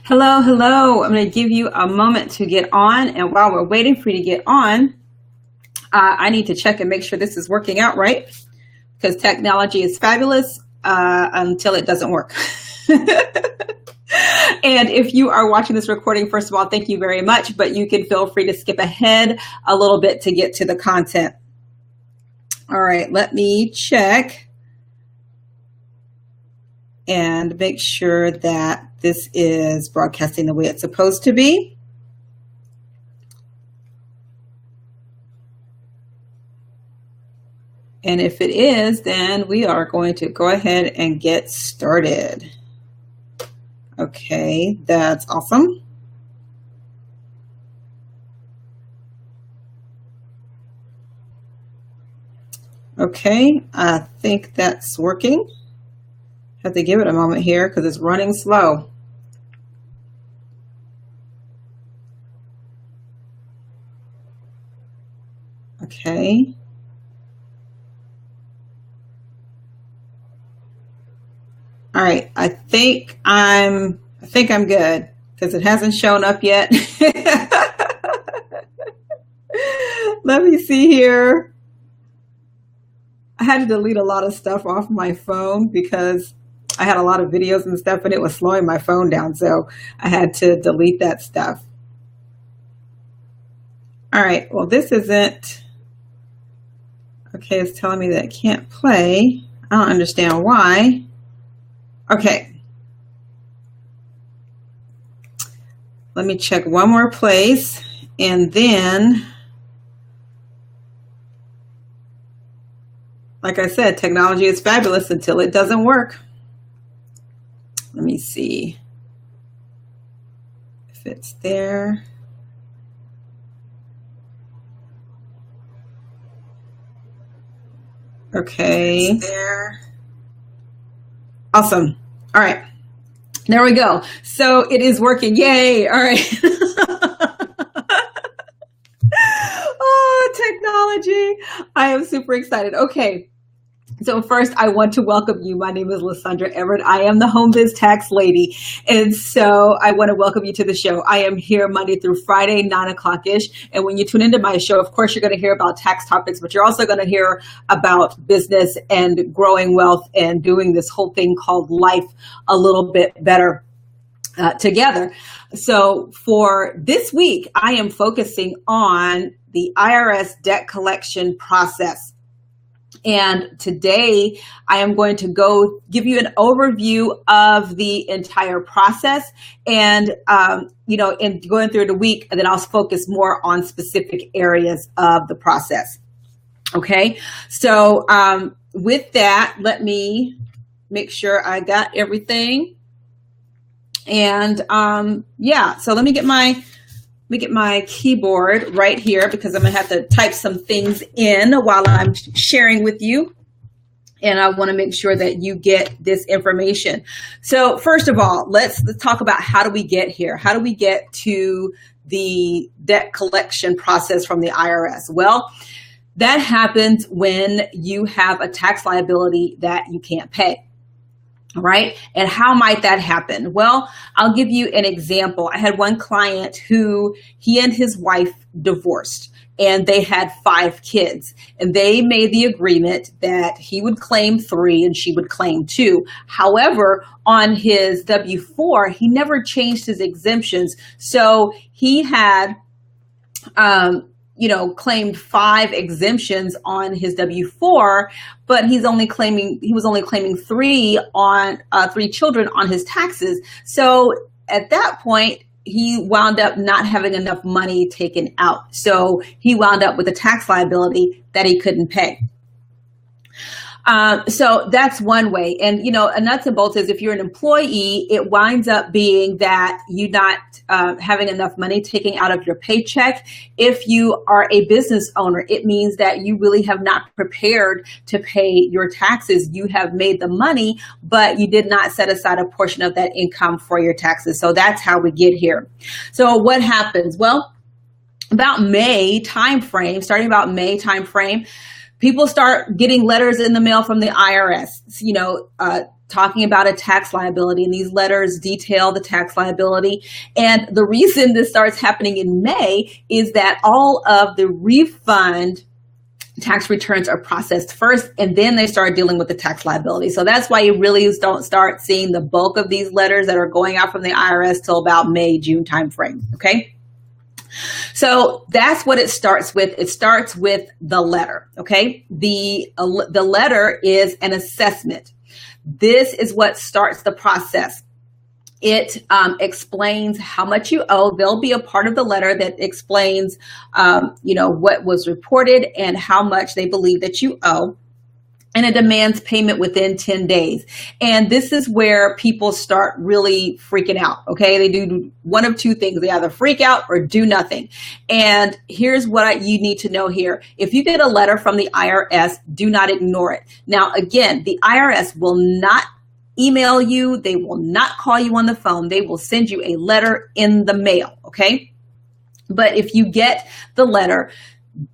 Hello, hello. I'm going to give you a moment to get on. And while we're waiting for you to get on, I need to check and make sure this is working out right, because technology is fabulous until it doesn't work. And if you are watching this recording, first of all, thank you very much, but you can feel free to skip ahead a little bit to get to the content. All right, let me check and make sure that this is broadcasting the way it's supposed to be. And if it is, then we are going to go ahead and get started. Okay, that's awesome. Okay, I think that's working. Have to give it a moment here because it's running slow. Okay. All right, I think I'm good because it hasn't shown up yet. Let me see here. I had to delete a lot of stuff off my phone because I had a lot of videos and stuff and it was slowing my phone down. So I had to delete that stuff. All right, well, this isn't, okay, it's telling me that it can't play. I don't understand why. Okay. Let me check one more place and then, like I said, technology is fabulous until it doesn't work. Let me see if it's there. Okay. It's there. Awesome. All right. There we go. So it is working. Yay. All right. Oh, technology. I am super excited. Okay. So first, I want to welcome you. My name is Lysandra Everett. I am the Home Biz Tax Lady. And so I want to welcome you to the show. I am here Monday through Friday, 9 o'clock-ish. And when you tune into my show, of course, you're going to hear about tax topics, but you're also going to hear about business and growing wealth and doing this whole thing called life a little bit better together. So for this week, I am focusing on the IRS debt collection process. And today I am going to go give you an overview of the entire process and, in going through the week, and then I'll focus more on specific areas of the process. Okay. So, with that, let me make sure I got everything. And, so let me get my keyboard right here because I'm going to have to type some things in while I'm sharing with you. And I want to make sure that you get this information. So first of all, let's talk about how do we get here? How do we get to the debt collection process from the IRS? Well, that happens when you have a tax liability that you can't pay. Right? And how might that happen? Well, I'll give you an example. I had one client who he and his wife divorced and they had 5 kids and they made the agreement that he would claim 3 and she would claim 2. However, on his W-4, he never changed his exemptions. So he had, claimed 5 exemptions on his W-4, but he was only claiming 3 on 3 children on his taxes. So at that point, he wound up not having enough money taken out. So he wound up with a tax liability that he couldn't pay. So that's one way. And, a nuts and bolts is if you're an employee, it winds up being that you're not having enough money taken out of your paycheck. If you are a business owner, it means that you really have not prepared to pay your taxes. You have made the money, but you did not set aside a portion of that income for your taxes. So that's how we get here. So what happens? Well, starting about May timeframe, people start getting letters in the mail from the IRS, talking about a tax liability, and these letters detail the tax liability. And the reason this starts happening in May is that all of the refund tax returns are processed first, and then they start dealing with the tax liability. So that's why you really don't start seeing the bulk of these letters that are going out from the IRS till about May, June timeframe. Okay. So that's what it starts with. It starts with the letter. Okay. The letter is an assessment. This is what starts the process. It explains how much you owe. There'll be a part of the letter that explains, what was reported and how much they believe that you owe. And it demands payment within 10 days. And this is where people start really freaking out. Okay. They do one of two things. They either freak out or do nothing. And here's what you need to know here. If you get a letter from the IRS, do not ignore it. Now, again, the IRS will not email you. They will not call you on the phone. They will send you a letter in the mail. Okay. But if you get the letter,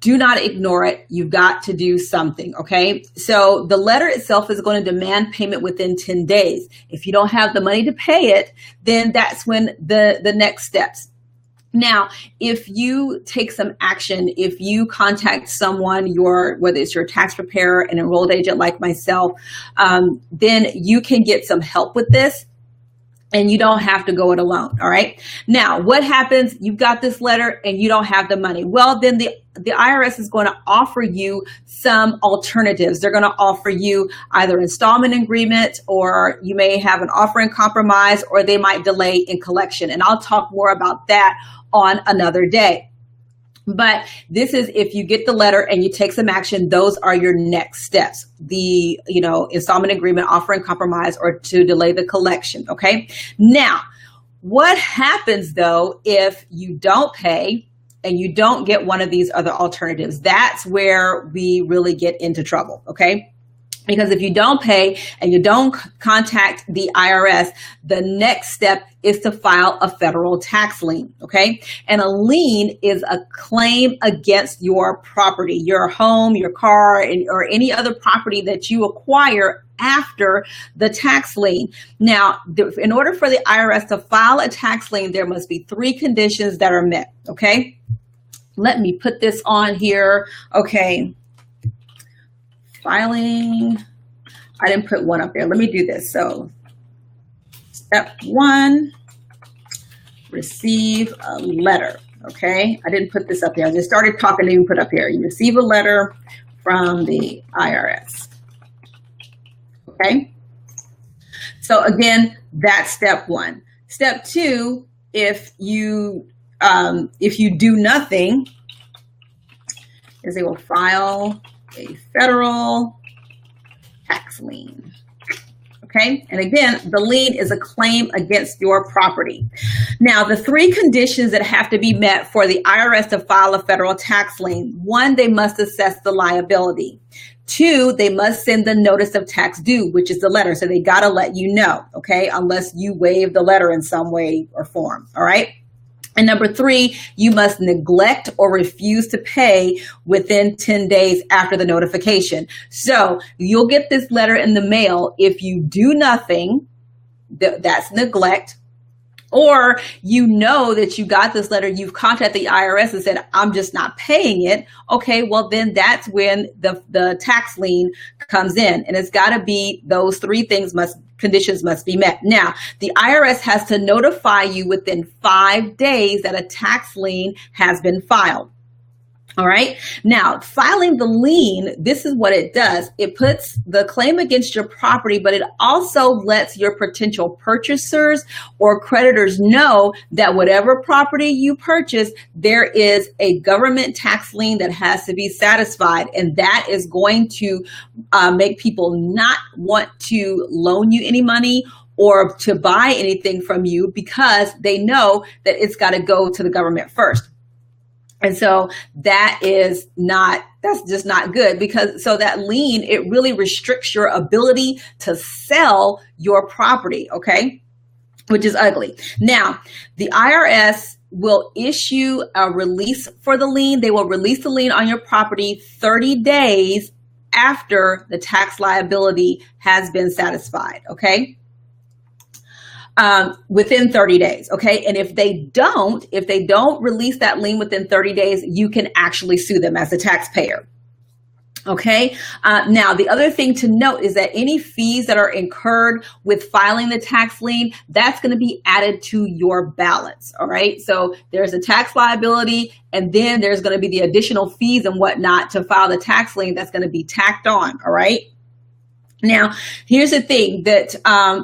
do not ignore it. You've got to do something. Okay. So the letter itself is going to demand payment within 10 days. If you don't have the money to pay it, then that's when the next steps. Now, if you take some action, if you contact someone, whether it's your tax preparer, an enrolled agent like myself, then you can get some help with this. And you don't have to go it alone. All right. Now, what happens? You've got this letter and you don't have the money. Well, then the IRS is going to offer you some alternatives. They're going to offer you either installment agreement, or you may have an offer in compromise, or they might delay in collection. And I'll talk more about that on another day. But this is, if you get the letter and you take some action, those are your next steps. The, installment agreement, offer and compromise, or to delay the collection. Okay. Now, what happens though if you don't pay and you don't get one of these other alternatives? That's where we really get into trouble. Okay. Because if you don't pay and you don't contact the IRS, the next step is to file a federal tax lien, okay? And a lien is a claim against your property, your home, your car, or any other property that you acquire after the tax lien. Now, in order for the IRS to file a tax lien, there must be 3 conditions that are met, okay? Let me put this on here. Okay. Filing. I didn't put one up there. Let me do this. So step 1, receive a letter. Okay. I didn't put this up there. I just started talking to you and put up here. You receive a letter from the IRS. Okay. So again, that's step 1. Step 2, if you do nothing, is they will file a federal tax lien. Okay. And again, the lien is a claim against your property. Now, the 3 conditions that have to be met for the IRS to file a federal tax lien: 1, they must assess the liability. 2, they must send the notice of tax due, which is the letter. So they got to let you know. Okay. Unless you waive the letter in some way or form. All right. And number 3, you must neglect or refuse to pay within 10 days after the notification. So you'll get this letter in the mail. If you do nothing, that's neglect. Or you know that you got this letter, you've contacted the IRS and said, I'm just not paying it. Okay, well then that's when the tax lien comes in. And it's got to be those 3 conditions must be met. Now, the IRS has to notify you within 5 days that a tax lien has been filed. All right. Now, filing the lien, this is what it does. It puts the claim against your property, but it also lets your potential purchasers or creditors know that whatever property you purchase, there is a government tax lien that has to be satisfied. And that is going to make people not want to loan you any money or to buy anything from you, because they know that it's got to go to the government first. And so that's just not good, because so that lien, it really restricts your ability to sell your property, okay, which is ugly. Now, the IRS will issue a release for the lien. They will release the lien on your property 30 days after the tax liability has been satisfied, okay? Within 30 days, okay? And if they don't release that lien within 30 days, you can actually sue them as a taxpayer. Okay. Now, the other thing to note is that any fees that are incurred with filing the tax lien, that's going to be added to your balance. All right. So there's a tax liability, and then there's going to be the additional fees and whatnot to file the tax lien that's going to be tacked on. All right. Now, here's the thing that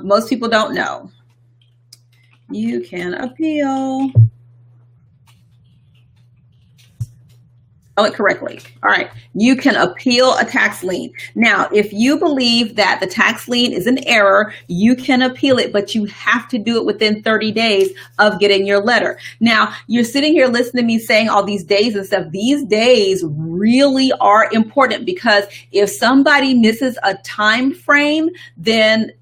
most people don't know. You can appeal. It correctly. All right. You can appeal a tax lien. Now, if you believe that the tax lien is an error, you can appeal it, but you have to do it within 30 days of getting your letter. Now, you're sitting here listening to me saying all these days and stuff. These days really are important, because if somebody misses a time frame, then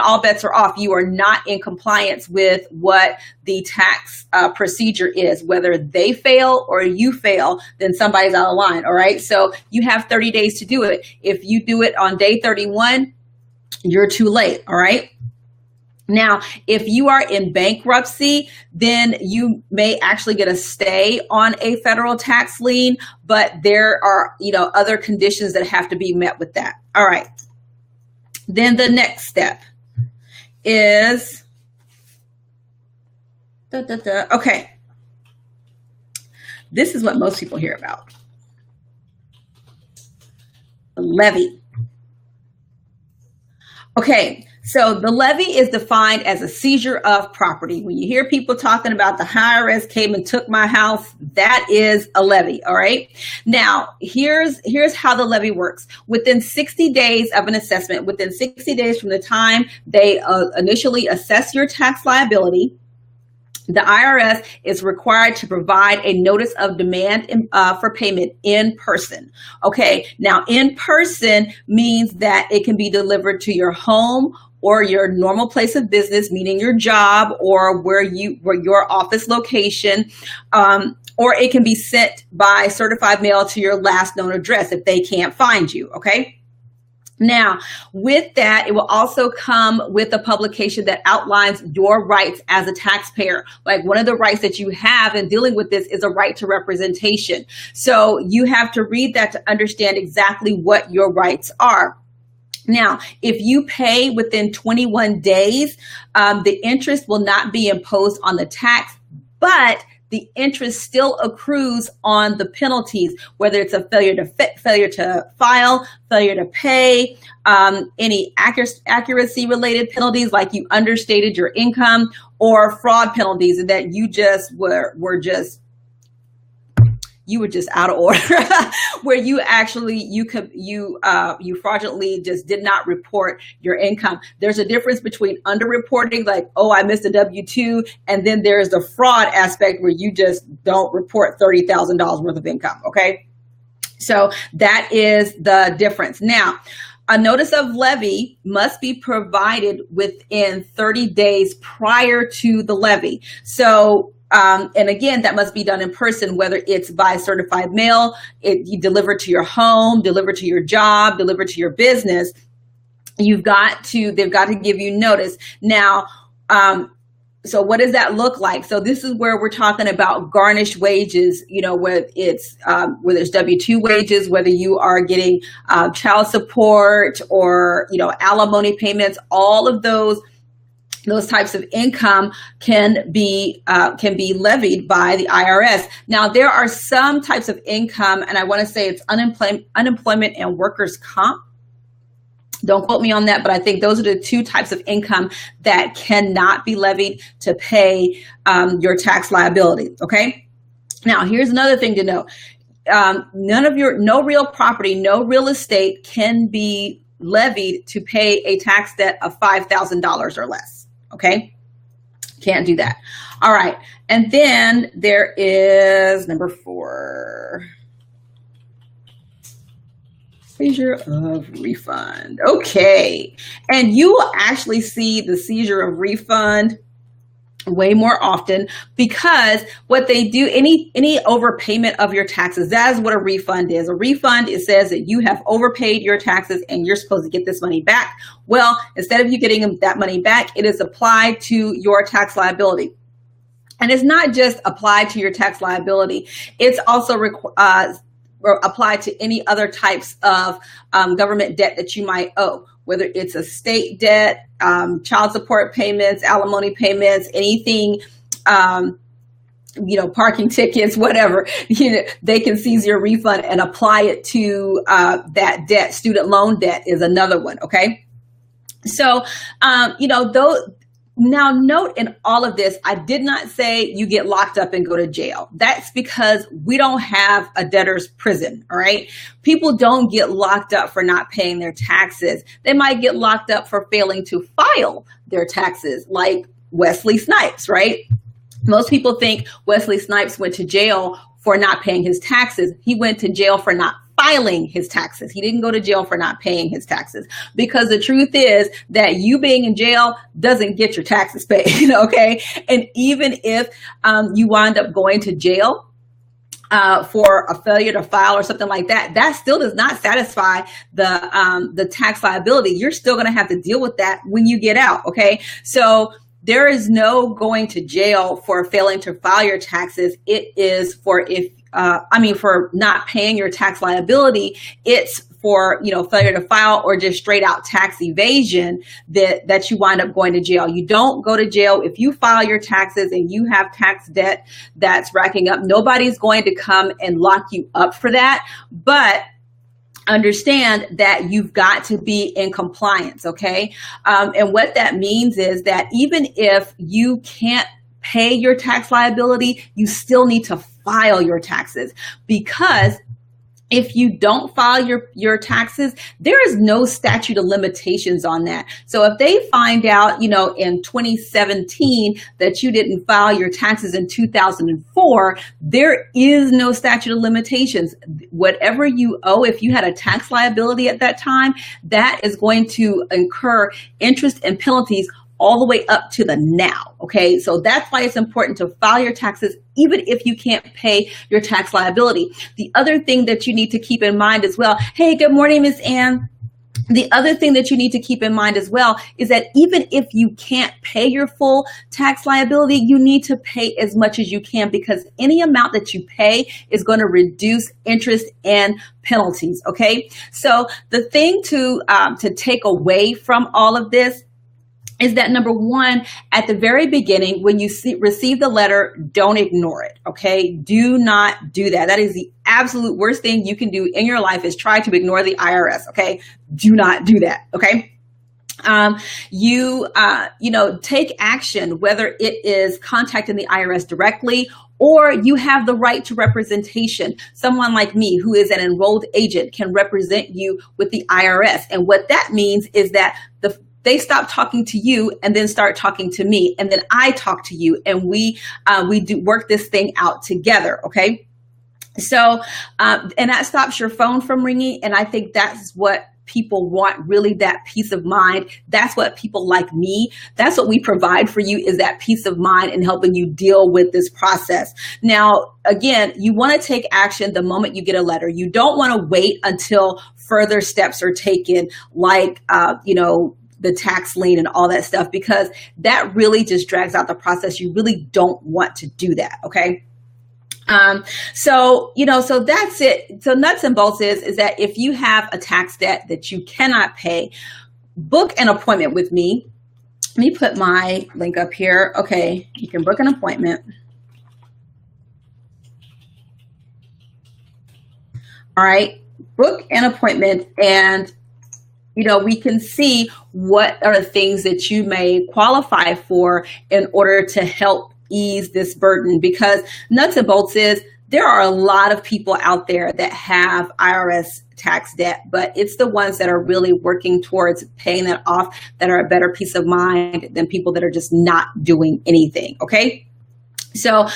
all bets are off. You are not in compliance with what the tax procedure is. Whether they fail or you fail, then somebody's out of line. All right. So you have 30 days to do it. If you do it on day 31, you're too late. All right. Now, if you are in bankruptcy, then you may actually get a stay on a federal tax lien, but there are, other conditions that have to be met with that. All right. Then the next step is, okay. This is what most people hear about. The levy. Okay, so the levy is defined as a seizure of property. When you hear people talking about the IRS came and took my house, that is a levy, all right? Now, here's how the levy works. Within 60 days of an assessment, within 60 days from the time they initially assess your tax liability, the IRS is required to provide a notice of demand for payment in person. Okay, now in person means that it can be delivered to your home or your normal place of business, meaning your job or where your office location, or it can be sent by certified mail to your last known address if they can't find you. Okay. Now, with that, it will also come with a publication that outlines your rights as a taxpayer. Like, one of the rights that you have in dealing with this is a right to representation. So you have to read that to understand exactly what your rights are. Now, if you pay within 21 days, the interest will not be imposed on the tax, but the interest still accrues on the penalties, whether it's a failure to file, failure to pay, any accuracy related penalties like you understated your income, or fraud penalties that you just were just out of order, where you fraudulently just did not report your income. There's a difference between underreporting, like, oh, I missed a W-2, and then there's the fraud aspect where you just don't report $30,000 worth of income. Okay, so that is the difference. Now, a notice of levy must be provided within 30 days prior to the levy. So, and again, that must be done in person, whether it's by certified mail, you deliver to your home, deliver to your job, deliver to your business. They've got to give you notice. Now, so what does that look like? So this is where we're talking about garnished wages, whether it's whether it's W-2 wages, whether you are getting child support or, alimony payments, all of those types of income can be levied by the IRS. Now, there are some types of income, and I want to say it's unemployment and workers' comp. Don't quote me on that, but I think those are the two types of income that cannot be levied to pay your tax liability. Okay. Now, here's another thing to know. No real property, no real estate can be levied to pay a tax debt of $5,000 or less. Okay, can't do that. All right, and then there is number 4, seizure of refund. Okay, and you will actually see the seizure of refund way more often, because what they do, any overpayment of your taxes, that is what a refund is. A refund, it says that you have overpaid your taxes and you're supposed to get this money back. Well, instead of you getting that money back, it is applied to your tax liability. And it's not just applied to your tax liability, it's also applied to any other types of government debt that you might owe, whether it's a state debt, child support payments, alimony payments, anything, parking tickets, whatever. They can seize your refund and apply it to that debt. Student loan debt is another one. Okay. So, now note in all of this, I did not say you get locked up and go to jail. That's because we don't have a debtor's prison, all right? People don't get locked up for not paying their taxes. They might get locked up for failing to file their taxes, like Wesley Snipes, right? Most people think Wesley Snipes went to jail for not paying his taxes. He went to jail for not filing his taxes. He didn't go to jail for not paying his taxes, because the truth is that you being in jail doesn't get your taxes paid. Okay. And even if you wind up going to jail for a failure to file or something like that, that still does not satisfy the tax liability. You're still going to have to deal with that when you get out. Okay. So there is no going to jail for failing to file your taxes. It is for for not paying your tax liability. It's for, failure to file or just straight out tax evasion that you wind up going to jail. You don't go to jail if you file your taxes and you have tax debt that's racking up. Nobody's going to come and lock you up for that. But understand that you've got to be in compliance, okay? And what that means is that even if you can't pay your tax liability, you still need to file your taxes, because if you don't file your taxes, there is no statute of limitations on that. So if they find out, in 2017 that you didn't file your taxes in 2004, there is no statute of limitations. Whatever you owe, if you had a tax liability at that time, that is going to incur interest and penalties all the way up to the now. Okay. So that's why it's important to file your taxes, even if you can't pay your tax liability. The other thing that you need to keep in mind as well. Hey, good morning, Miss Ann. The other thing that you need to keep in mind as well is that even if you can't pay your full tax liability, you need to pay as much as you can, because any amount that you pay is going to reduce interest and penalties. Okay. So the thing to take away from all of this is that, number one, at the very beginning, when you receive the letter, don't ignore it, okay? Do not do that. That is the absolute worst thing you can do in your life, is try to ignore the IRS, okay? Do not do that, okay? Take action, whether it is contacting the IRS directly, or you have the right to representation. Someone like me, who is an enrolled agent, can represent you with the IRS. And what that means is that they stop talking to you and then start talking to me, and then I talk to you, and we do work this thing out together. Okay. So, and that stops your phone from ringing. And I think that's what people want, really, that peace of mind. That's what people like me, that's what we provide for you, is that peace of mind and helping you deal with this process. Now, again, you want to take action the moment you get a letter. You don't want to wait until further steps are taken, like, the tax lien and all that stuff, because that really just drags out the process. You really don't want to do that. Okay. So that's it. So nuts and bolts is that if you have a tax debt that you cannot pay, book an appointment with me. Let me put my link up here. Okay. You can book an appointment. All right. Book an appointment, and we can see what are the things that you may qualify for in order to help ease this burden, because nuts and bolts is there are a lot of people out there that have IRS tax debt, but it's the ones that are really working towards paying that off that are a better peace of mind than people that are just not doing anything. Okay. So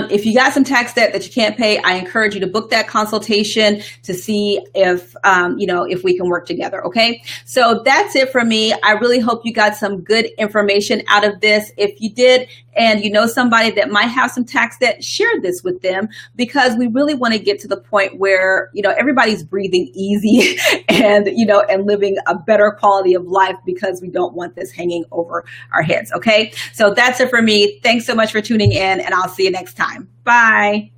if you got some tax debt that you can't pay, I encourage you to book that consultation to see if, if we can work together. Okay. So that's it for me. I really hope you got some good information out of this. If you did, and you know somebody that might have some tax debt, share this with them, because we really want to get to the point where, everybody's breathing easy and, and living a better quality of life, because we don't want this hanging over our heads. Okay. So that's it for me. Thanks so much for tuning in, and I'll see you next time. Bye.